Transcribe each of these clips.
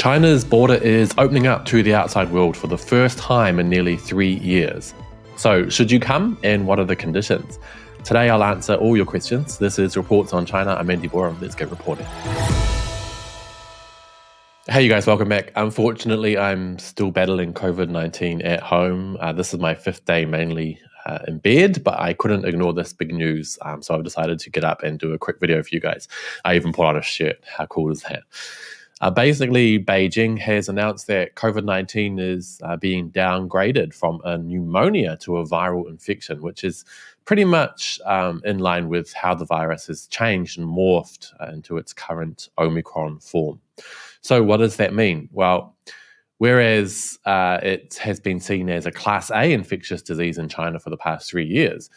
China's border is opening up to the outside world for the first time in nearly 3 years. So, should you come, and what are the conditions? Today I'll answer all your questions. This is Reports on China. I'm Andy Borum. Let's get reporting. Hey you guys, welcome back. Unfortunately, I'm still battling COVID-19 at home. This is my 5th day mainly in bed, but I couldn't ignore this big news. So I've decided to get up and do a quick video for you guys. I even put on a shirt. How cool is that? Basically, Beijing has announced that COVID-19 is being downgraded from a pneumonia to a viral infection, which is pretty much in line with how the virus has changed and morphed into its current Omicron form. So what does that mean? Well, whereas it has been seen as a Class A infectious disease in China for the past 3 years,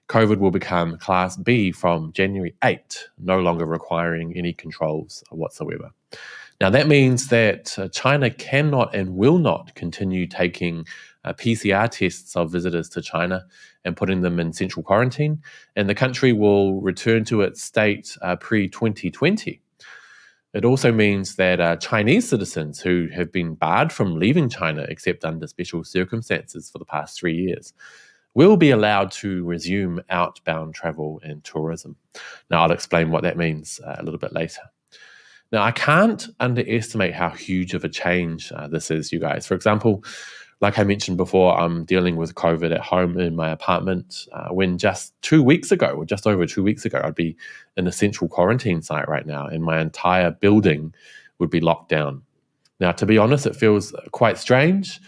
COVID will become Class B from January 8, no longer requiring any controls whatsoever. Now, that means that China cannot and will not continue taking PCR tests of visitors to China and putting them in central quarantine, and the country will return to its state pre-2020. It also means that Chinese citizens who have been barred from leaving China except under special circumstances for the past 3 years will be allowed to resume outbound travel and tourism. Now, I'll explain what that means a little bit later. Now, I can't underestimate how huge of a change this is, you guys. For example, like I mentioned before, I'm dealing with COVID at home in my apartment when just 2 weeks ago, or just over 2 weeks ago, I'd be in a central quarantine site right now and my entire building would be locked down. Now, to be honest, it feels quite strange,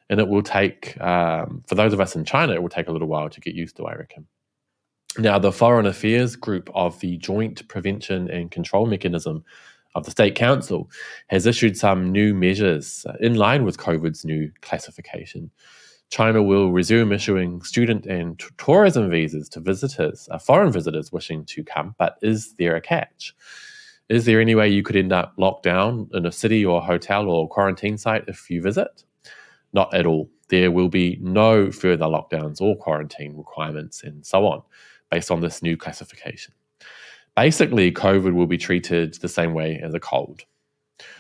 and it will take, for those of us in China, it will take a little while to get used to, I reckon. Now, the Foreign Affairs group of the Joint Prevention and Control Mechanism of the State Council has issued some new measures in line with COVID's new classification. China will resume issuing student and tourism visas to visitors, foreign visitors wishing to come, but is there a catch? Is there any way you could end up locked down in a city or hotel or quarantine site if you visit? Not at all. There will be no further lockdowns or quarantine requirements and so on, based on this new classification. Basically, COVID will be treated the same way as a cold.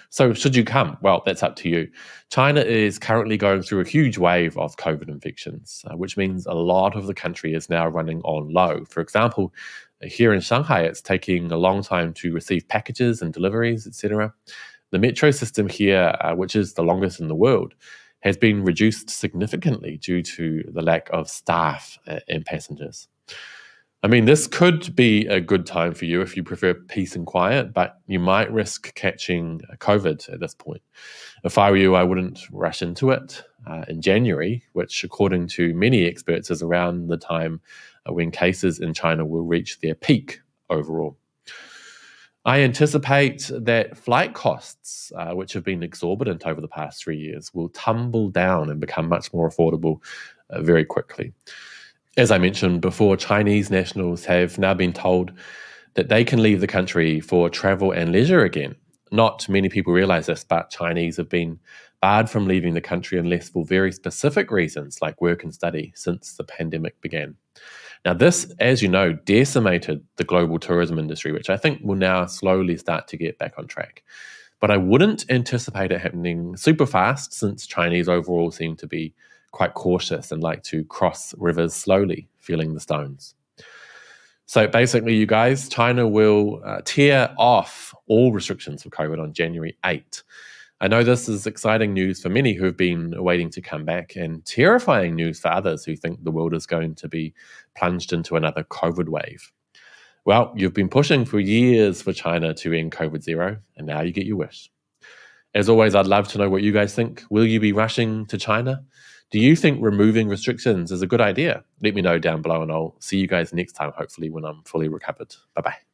So should you come? Well, that's up to you. China is currently going through a huge wave of COVID infections, which means a lot of the country is now running on low. For example, here in Shanghai, it's taking a long time to receive packages and deliveries, etc. The metro system here, which is the longest in the world, has been reduced significantly due to the lack of staff and passengers. I mean, this could be a good time for you if you prefer peace and quiet, but you might risk catching COVID at this point. If I were you, I wouldn't rush into it in January, which according to many experts is around the time when cases in China will reach their peak overall. I anticipate that flight costs, which have been exorbitant over the past 3 years, will tumble down and become much more affordable very quickly. As I mentioned before, Chinese nationals have now been told that they can leave the country for travel and leisure again. Not many people realize this, but Chinese have been barred from leaving the country unless for very specific reasons like work and study since the pandemic began. Now this, as you know, decimated the global tourism industry, which I think will now slowly start to get back on track. But I wouldn't anticipate it happening super fast since Chinese overall seem to be quite cautious and like to cross rivers slowly, feeling the stones. So basically, you guys, China will tear off all restrictions for COVID on January 8. I know this is exciting news for many who have been waiting to come back, and terrifying news for others who think the world is going to be plunged into another COVID wave. Well, you've been pushing for years for China to end COVID zero, and now you get your wish. As always, I'd love to know what you guys think. Will you be rushing to China? Do you think removing restrictions is a good idea? Let me know down below, and I'll see you guys next time, hopefully when I'm fully recovered. Bye-bye.